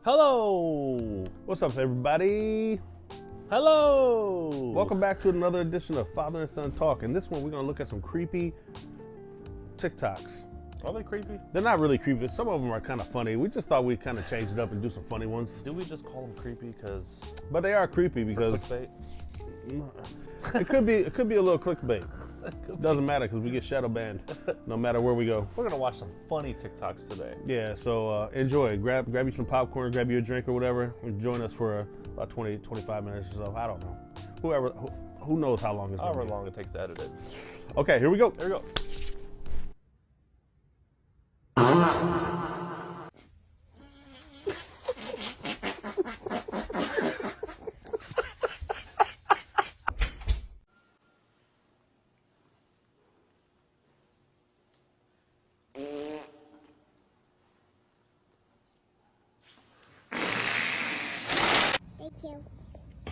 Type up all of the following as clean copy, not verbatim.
Hello! What's up, everybody? Hello! Welcome back to another edition of Father and Son Talk. And this one, we're going to look at some creepy TikToks. Are they creepy? They're not really creepy. Some of them are kind of funny. We just thought we'd kind of change it up and do some funny ones. Do we just call them creepy because... But they are creepy because... clickbait? It could be a little clickbait. Doesn't matter because we get shadow banned no matter where we go. We're going to watch some funny TikToks today. Yeah, so enjoy. Grab you some popcorn, grab you a drink or whatever, and join us for about 20, 25 minutes or so. I don't know. Who knows how long it's going to be. However long it takes to edit it. Okay, here we go. Here we go. Thank you.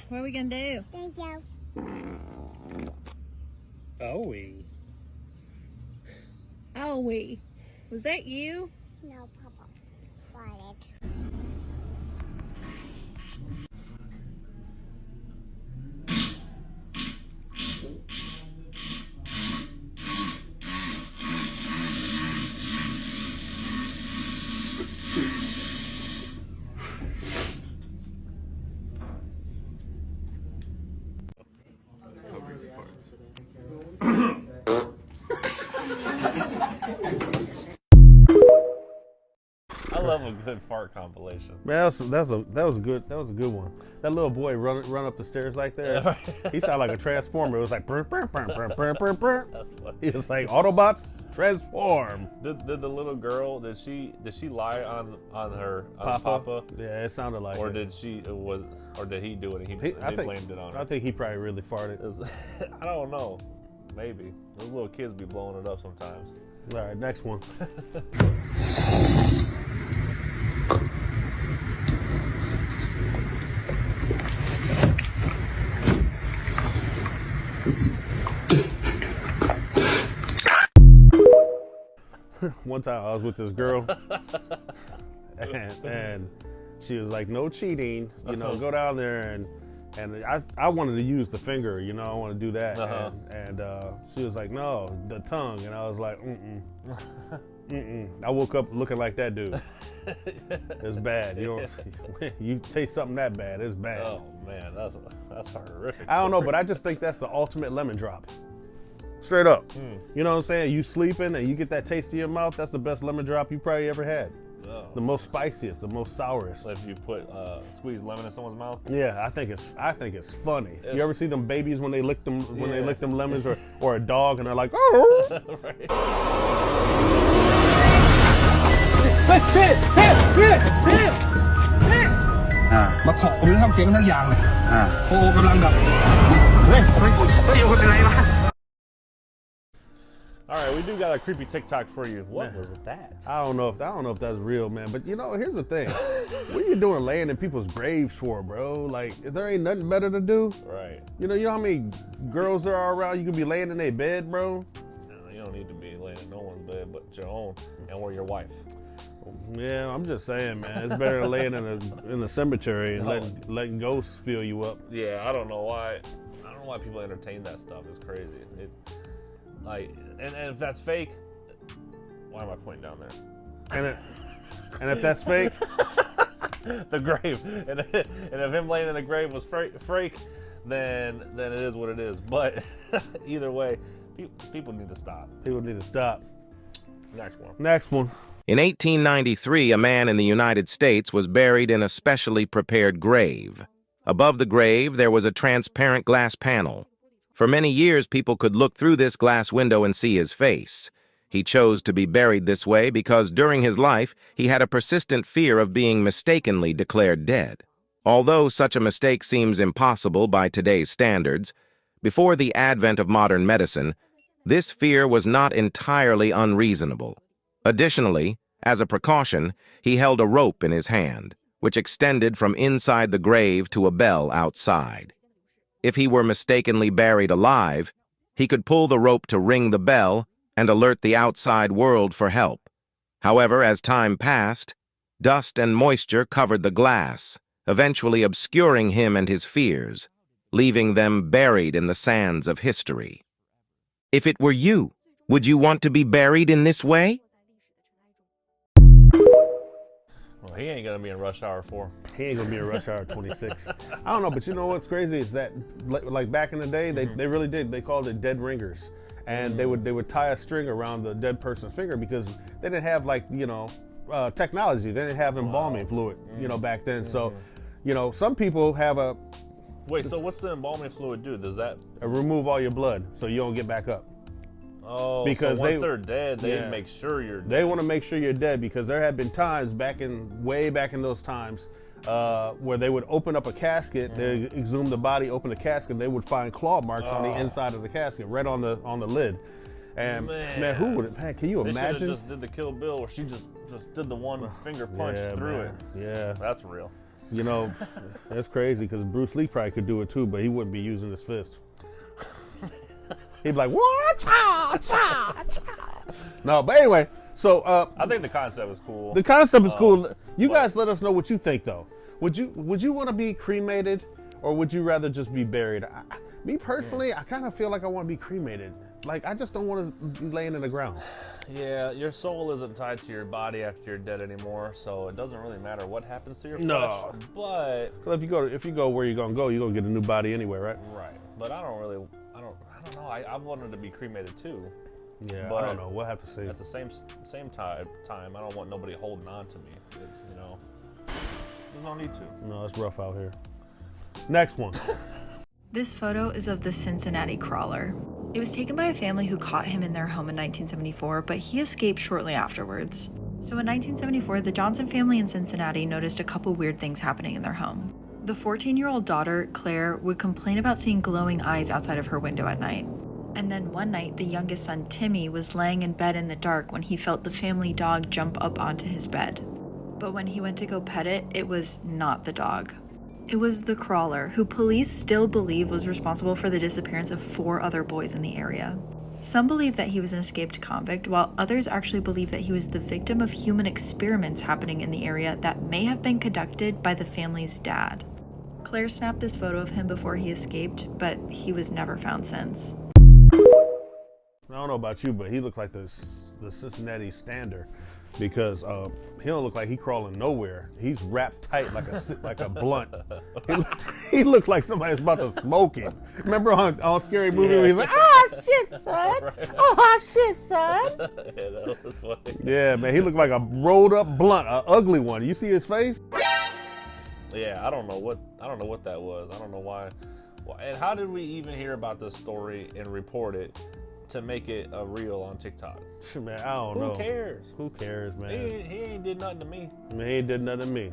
What are we gonna do? Thank you. Oh, was that you? No, Papa. Farted. I love a good fart compilation. Man, that was a good one. That little boy run up the stairs like that. Yeah, He sounded like a transformer. It was like brr, brr, brr, brr, brr, brr, brr. That's funny. He was like Autobots transform. Did the little girl, did she lie on her Papa? Papa? Yeah, it sounded like Or it. did he do it and He- they blamed it on her? I think he probably really farted. I don't know. Maybe. Those little kids be blowing it up sometimes. All right, next one. One time I was with this girl, and she was like, "No cheating, go down there." And I wanted to use the finger, I want to do that. Uh-huh. And she was like, "No, the tongue." And I was like, I woke up looking like that dude. It's bad. You taste something that bad, it's bad. Oh man, that's horrific. I don't know, but I just think that's the ultimate lemon drop. Straight up. You know what I'm saying? You sleeping and you get that taste in your mouth, that's the best lemon drop you probably ever had. Oh. The most spiciest, the most sourest. So if you put squeezed lemon in someone's mouth. Yeah, I think it's funny. You ever see them babies when they lick them they lick them lemons or a dog and they're like, oh. Right. มาเคาะหรือทำเสียงทั้งอย่างเลยโอ้กำลังแบบเฮ้ยเป็นไรวะ All right, we do got a creepy TikTok for you. What was that? I don't know if that's real, man. But here's the thing. What are you doing laying in people's graves for, bro? Like, if there ain't nothing better to do. Right. You know how many girls there are around? You could be laying in their bed, bro. No, you don't need to be laying in no one's bed but your own or your wife. Yeah, I'm just saying, man. It's better than laying in a cemetery and letting ghosts fill you up. Yeah, I don't know why people entertain that stuff. It's crazy. And if that's fake, why am I pointing down there? And if that's fake, the grave. And if him laying in the grave was fake, then it is what it is. But either way, people need to stop. People need to stop. Next one. In 1893, a man in the United States was buried in a specially prepared grave. Above the grave, there was a transparent glass panel. For many years, people could look through this glass window and see his face. He chose to be buried this way because during his life, he had a persistent fear of being mistakenly declared dead. Although such a mistake seems impossible by today's standards, before the advent of modern medicine, this fear was not entirely unreasonable. Additionally, as a precaution, he held a rope in his hand, which extended from inside the grave to a bell outside. If he were mistakenly buried alive, he could pull the rope to ring the bell and alert the outside world for help. However, as time passed, Dust and moisture covered the glass, eventually obscuring him and his fears, leaving them buried in the sands of history. If it were you, would you want to be buried in this way? Well, he ain't gonna be in Rush Hour 4. He ain't gonna be in Rush Hour 26. I don't know, but you know what's crazy is that, like back in the day, they really did. They called it dead ringers, and they would tie a string around the dead person's finger because they didn't have technology. They didn't have embalming fluid, back then. So, some people have Wait, so what's the embalming fluid do? Does that remove all your blood so you don't get back up? Oh, because so once they're dead, they make sure you're dead. They want to make sure you're dead because there have been times way back in those times where they would open up a casket, they exhume the body, open the casket, they would find claw marks on the inside of the casket, right on the lid. And man, who would it? Man, can you imagine? They should have just did the Kill Bill, where she just did the one finger punch through it. Yeah, that's real. That's crazy because Bruce Lee probably could do it too, but he wouldn't be using his fist. He'd be like, what? Cha, cha, cha. No, but anyway, so I think the concept is cool. The concept is cool. You guys let us know what you think, though. Would you want to be cremated, or would you rather just be buried? Me personally, I kind of feel like I want to be cremated. Like, I just don't want to be laying in the ground. Yeah, your soul isn't tied to your body after you're dead anymore, so it doesn't really matter what happens to your flesh. But if you go where you're gonna go, you're gonna get a new body anyway, right? Right. But I don't know. I wanted to be cremated too. Yeah, but I don't know. We'll have to see. At the same time, I don't want nobody holding on to me. There's no need to. No, it's rough out here. Next one. This photo is of the Cincinnati crawler. It was taken by a family who caught him in their home in 1974, but he escaped shortly afterwards. So in 1974, the Johnson family in Cincinnati noticed a couple weird things happening in their home. The 14-year-old daughter, Claire, would complain about seeing glowing eyes outside of her window at night. And then one night, the youngest son, Timmy, was laying in bed in the dark when he felt the family dog jump up onto his bed. But when he went to go pet it, it was not the dog. It was the crawler, who police still believe was responsible for the disappearance of 4 other boys in the area. Some believe that he was an escaped convict, while others actually believe that he was the victim of human experiments happening in the area that may have been conducted by the family's dad. Claire snapped this photo of him before he escaped, but he was never found since. I don't know about you, but he looked like the Cincinnati Stander, because he don't look like he crawling nowhere. He's wrapped tight like a blunt. He looked like somebody's about to smoke him. Remember on Scary Movie where he's like, "Oh shit, son! Right. Oh shit, son!" Yeah, that was funny. Yeah, man, he looked like a rolled up blunt, an ugly one. You see his face? Yeah, I don't know what that was. I don't know why. And how did we even hear about this story and report it to make it a reel on TikTok? Man, I don't know. Who cares? Who cares, man? He ain't did nothing to me. Man, he ain't did nothing to me.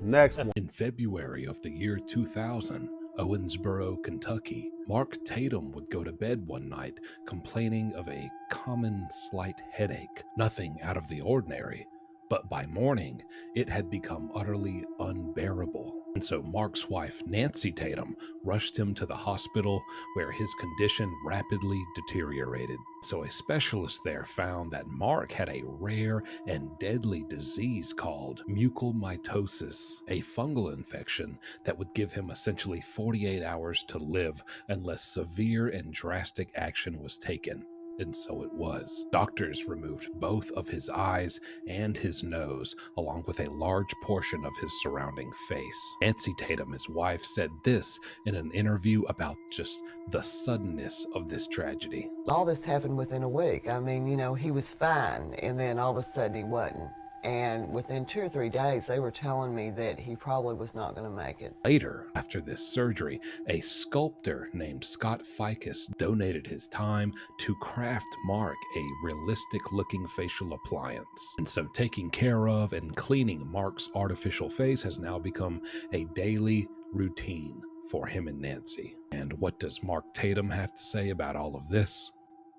Next one. In February of the year 2000, Owensboro, Kentucky, Mark Tatum would go to bed one night complaining of a common slight headache. Nothing out of the ordinary. But by morning, it had become utterly unbearable. And so Mark's wife, Nancy Tatum, rushed him to the hospital where his condition rapidly deteriorated. So a specialist there found that Mark had a rare and deadly disease called mucormycosis, a fungal infection that would give him essentially 48 hours to live unless severe and drastic action was taken. And so it was. Doctors removed both of his eyes and his nose, along with a large portion of his surrounding face. Nancy Tatum, his wife, said this in an interview about just the suddenness of this tragedy. All this happened within a week. I mean, he was fine, and then all of a sudden he wasn't. And within 2 or 3 days, they were telling me that he probably was not going to make it. Later, after this surgery, a sculptor named Scott Ficus donated his time to craft Mark a realistic-looking facial appliance. And so taking care of and cleaning Mark's artificial face has now become a daily routine for him and Nancy. And what does Mark Tatum have to say about all of this?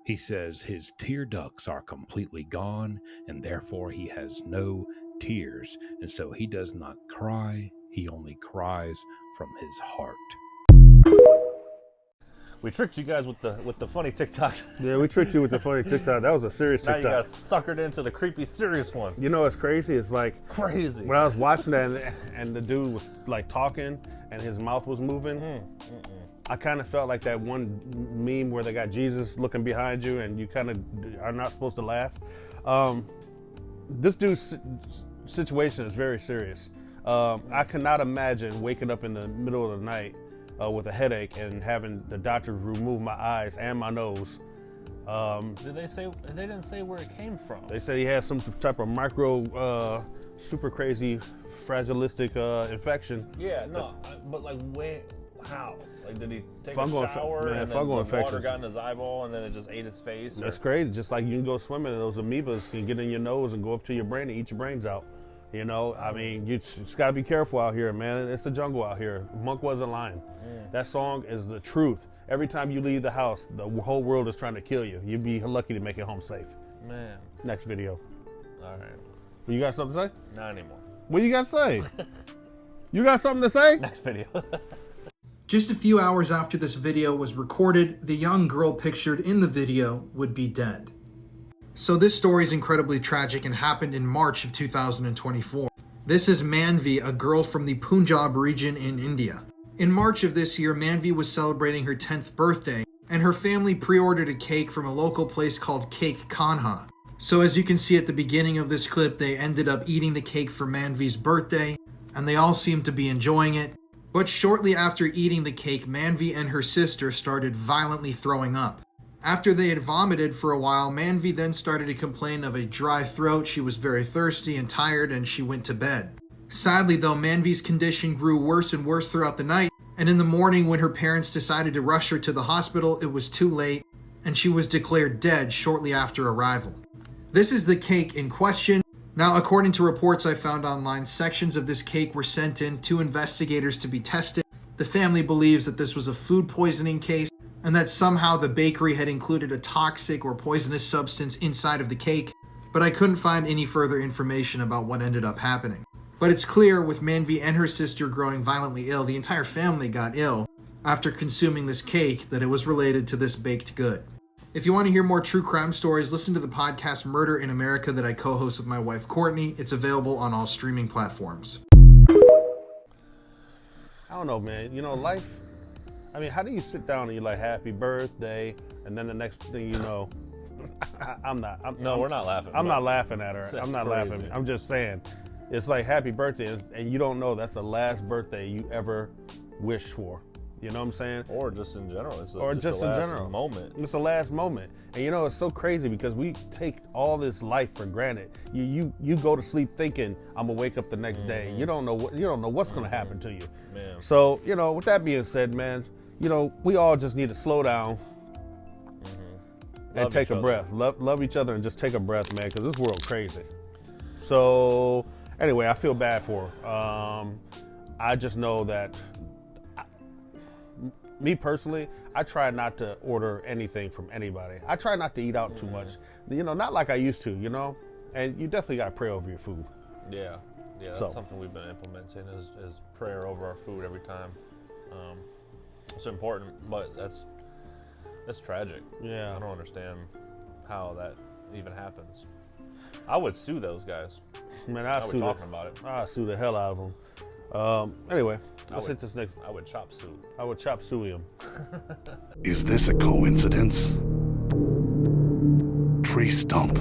He says his tear ducts are completely gone, and therefore he has no tears, and so he does not cry, he only cries from his heart. We tricked you guys with the funny TikTok. Yeah, we tricked you with the funny TikTok. That was a serious Now TikTok. you got suckered into the creepy, serious ones. You know what's crazy? It's like Crazy. when I was watching that and the dude was like talking and his mouth was moving. I kind of felt like that one meme where they got Jesus looking behind you and you kind of are not supposed to laugh. This dude's situation is very serious. I cannot imagine waking up in the middle of the night with a headache and having the doctor remove my eyes and my nose. Did they say? They didn't say where it came from. They said he had some type of micro, super crazy, fragilistic infection. Yeah, no, but like, how? Like, did he take Fungal a shower and then the fungal water infections. got in his eyeball and then it just ate his face? That's crazy. Just like you can go swimming and those amoebas can get in your nose and go up to your brain and eat your brains out. You know, I mean, you just gotta be careful out here, man. It's a jungle out here. Monk wasn't lying. That song is the truth. Every time you leave the house, the whole world is trying to kill you. You'd be lucky to make it home safe. Man. Next video. All right. You got something to say? Not anymore. What you got to say? You got something to say? Next video. Just a few hours after this video was recorded, the young girl pictured in the video would be dead. So this story is incredibly tragic and happened in March of 2024. This is Manvi, a girl from the Punjab region in India. In March of this year, Manvi was celebrating her 10th birthday, and her family pre-ordered a cake from a local place called Cake Kanha. So as you can see at the beginning of this clip, they ended up eating the cake for Manvi's birthday, and they all seemed to be enjoying it. But shortly after eating the cake, Manvi and her sister started violently throwing up. After they had vomited for a while, Manvi then started to complain of a dry throat. She was very thirsty and tired, and she went to bed. Sadly though, Manvi's condition grew worse and worse throughout the night, and in the morning when her parents decided to rush her to the hospital, it was too late, and she was declared dead shortly after arrival. This is the cake in question. Now, according to reports I found online, sections of this cake were sent in to investigators to be tested. The family believes that this was a food poisoning case and that somehow the bakery had included a toxic or poisonous substance inside of the cake, but I couldn't find any further information about what ended up happening. But it's clear with Manvi and her sister growing violently ill, the entire family got ill after consuming this cake, that it was related to this baked good. If you want to hear more true crime stories, listen to the podcast Murder in America that I co-host with my wife Courtney. It's available on all streaming platforms. I don't know, man. You know, life, I mean, how do you sit down and you're like, happy birthday, and then the next thing you know, we're not laughing. I'm not laughing at her. I'm not laughing. I'm just saying, it's like happy birthday, and you don't know that's the last birthday you ever wished for. You know what I'm saying? Or just in general. It's just the in last general. moment. It's the last moment. And you know, it's so crazy because we take all this life for granted. You go to sleep thinking, I'm gonna wake up the next day. You don't know what's gonna happen to you. Man. So, you know, with that being said, man, you know, we all just need to slow down and take a breath. Love each other and just take a breath, man, because this world crazy. So anyway, I feel bad for her. I just know that me personally, I try not to order anything from anybody. I try not to eat out too much. You know, not like I used to, you know? And you definitely got to pray over your food. Yeah, that's something we've been implementing is prayer over our food every time. It's important, but that's tragic. Yeah. I don't understand how that even happens. I would sue those guys. Man, I'd sue the hell out of them. Anyway, let's hit this next. I would chop suey. I would chop suey him. Is this a coincidence? Tree stump.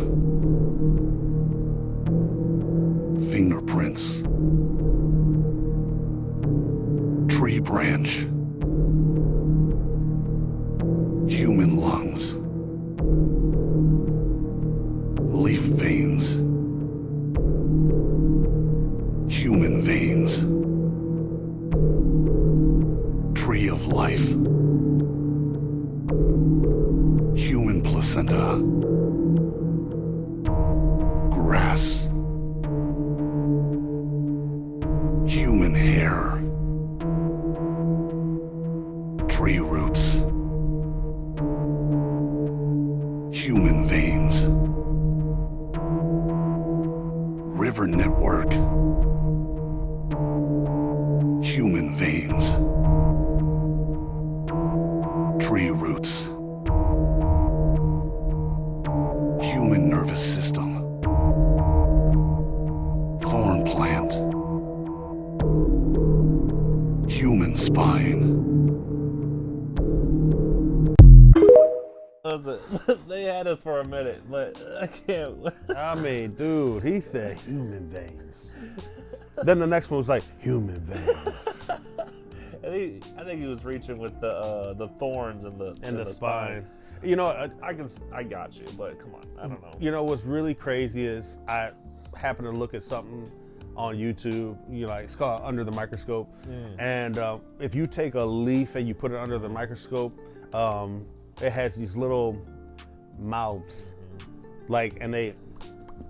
Fingerprints. Tree branch. Human lungs. Leaf veins. Human veins. Tree of life. Human placenta. Grass. Human hair. Tree roots. Human veins. River network. Human veins. Tree human nervous system, thorn plant, human spine. They had us for a minute, but I can't. I mean, dude, he said human veins. Then the next one was like human veins. And I think he was reaching with the thorns and the spine. You know, I got you, but come on, I don't know. You know what's really crazy is I happened to look at something on YouTube. You know, like, it's called Under the Microscope. And if you take a leaf and you put it under the microscope, it has these little mouths, like, and they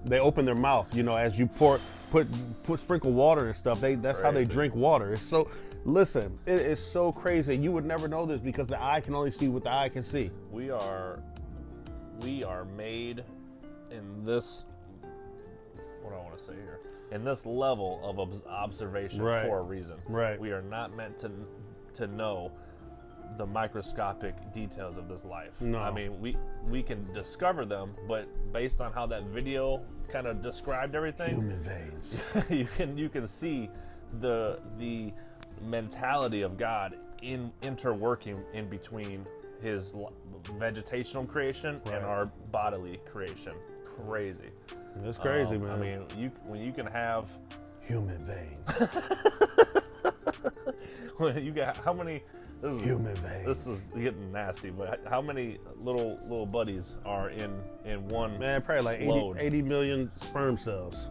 open their mouth. You know, as you sprinkle water and stuff. That's how they drink water. It's so. Listen, it is so crazy. You would never know this because the eye can only see what the eye can see. We are made in this, what do I want to say here? In this level of observation for a reason. Right. We are not meant to know the microscopic details of this life. No. I mean, we can discover them, but based on how that video kind of described everything, human veins. you can see the mentality of God interworking in between his vegetational creation and our bodily creation. Crazy. That's crazy, man. I mean, when you can have human veins. when you got how many? Human veins. This is getting nasty, but how many little buddies are in one? Man, probably like 80 million sperm cells.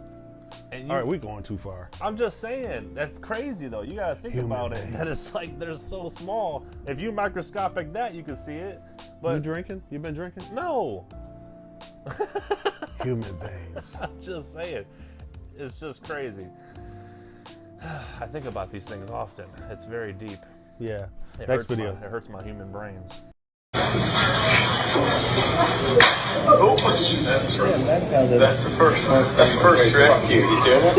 And all right, we're going too far. I'm just saying, that's crazy though. You gotta think about it. That it's like they're so small. If you microscopic that, you can see it. But you drinking? You been drinking? No. Human veins. I'm just saying, it's just crazy. I think about these things often. It's very deep. Yeah. It Next video. It hurts my human brains. Oh, that's the first one. That's the first rescue. You doing it?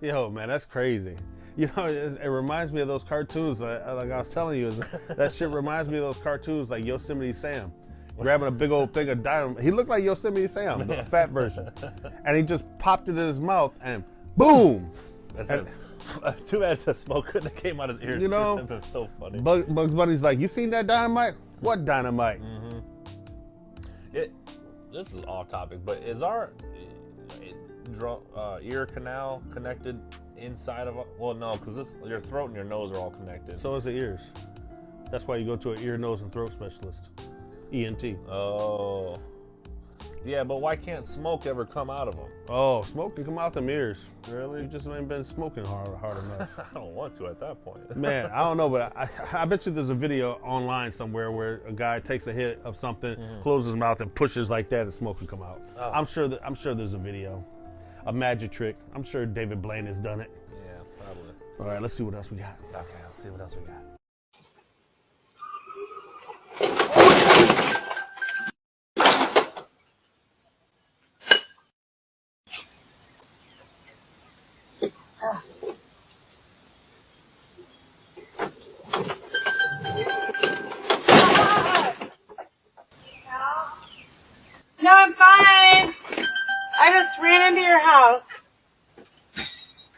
Yeah. Yo, man, that's crazy. You know, it reminds me of those cartoons. Like I was telling you, that shit reminds me of those cartoons like Yosemite Sam. Grabbing a big old thing of dynamite. He looked like Yosemite Sam, the fat version. And he just popped it in his mouth and boom! And, too bad the smoke couldn't have came out of his ears. You know, that's so funny. Bugs Bunny's like, you seen that dynamite? What dynamite? This is off topic, but is our ear canal connected inside of? Well, no, because your throat and your nose are all connected. So is the ears. That's why you go to an ear, nose, and throat specialist. ENT. Oh. Yeah, but why can't smoke ever come out of them? Oh, smoke can come out them ears. Really? You just ain't been smoking hard enough. I don't want to at that point. Man, I don't know, but I bet you there's a video online somewhere where a guy takes a hit of something, closes his mouth, and pushes like that, and smoke can come out. Oh. I'm sure there's a video, a magic trick. I'm sure David Blaine has done it. Yeah, probably. All right, let's see what else we got. Okay, let's see what else we got. No, I'm fine. I just ran into your house.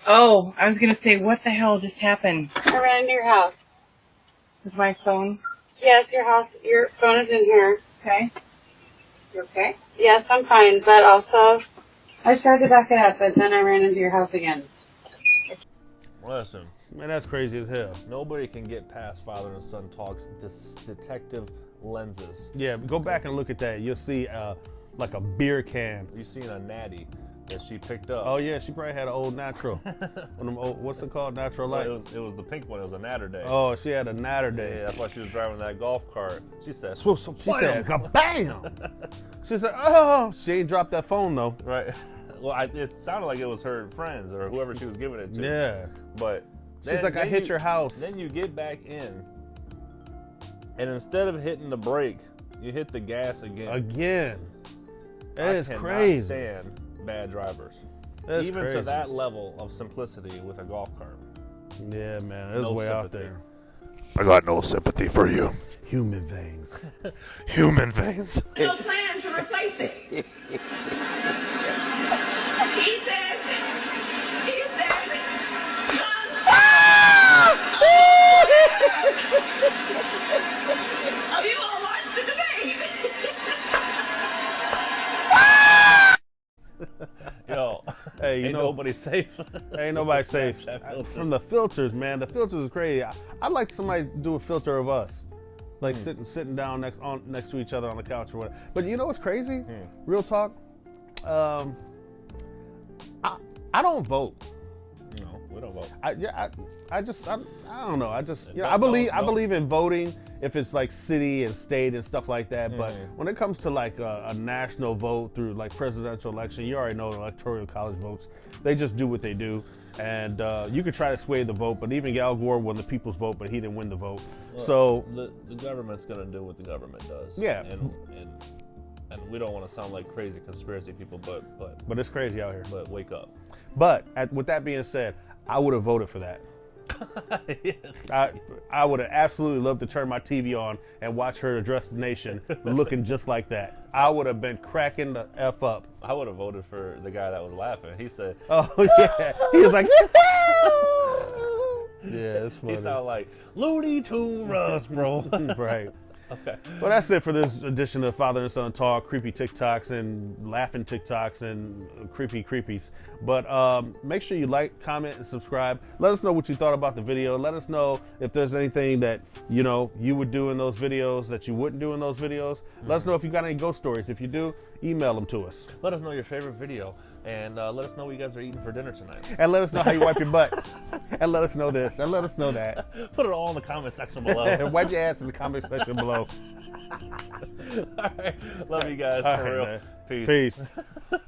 Oh, I was gonna say, what the hell just happened? I ran into your house. With my phone? Yes, your phone is in here. Okay. You okay? Yes, I'm fine, but also, I tried to back it up, but then I ran into your house again. Listen. Man, that's crazy as hell. Nobody can get past Father and Son Talk's detective lenses. Yeah, go back and look at that. You'll see like a beer can. You seen a natty that she picked up. Oh yeah, she probably had an old natural. What's it called? Natural Light. Well, it was the pink one. It was a natter day. Oh, she had a natter day. Yeah, that's why she was driving that golf cart. She said, she said, kabam! She said, oh, she ain't dropped that phone though. Right. Well, it sounded like it was her friends or whoever she was giving it to. Yeah. But she's like, I hit your house. Then you get back in, and instead of hitting the brake, you hit the gas again. Again. That is crazy. I cannot stand bad drivers. That's even crazy. to that level of simplicity with a golf cart. Yeah, man, it's way out there. I got no sympathy for you. Human veins. Human veins. No plan to replace it. He said, have you all watched the debate? Yo, hey, ain't nobody safe. Ain't nobody safe. From the filters, man. The filters is crazy. I'd like somebody to do a filter of us. Like sitting down next to each other on the couch or whatever. But you know what's crazy? Real talk. I don't vote. No, we don't vote. I don't know. I believe in voting if it's like city and state and stuff like that. But when it comes to like a national vote through like presidential election, you already know the electoral college votes. They just do what they do. And you could try to sway the vote, but even Al Gore won the people's vote, but he didn't win the vote. Well, so the government's gonna do what the government does. Yeah. And we don't want to sound like crazy conspiracy people, but it's crazy out here. But wake up. But with that being said, I would have voted for that. I would have absolutely loved to turn my TV on and watch her address the nation looking just like that. I would have been cracking the F up. I would have voted for the guy that was laughing. He said, "Oh yeah," he was like, "Yeah, it's funny." He sounded like Looney Tunes Russ, bro. Right. Okay. Well, that's it for this edition of Father and Son Talk, creepy TikToks and laughing TikToks and creepy creepies. But make sure you like, comment, and subscribe. Let us know what you thought about the video. Let us know if there's anything that, you know, you would do in those videos that you wouldn't do in those videos. Let us know if you got any ghost stories. If you do, email them to us. Let us know your favorite video, and let us know what you guys are eating for dinner tonight. And let us know how you wipe your butt. And let us know this. And let us know that. Put it all in the comment section below. And wipe your ass in the comment section below. All right. Love you guys. For real. Man. Peace. Peace.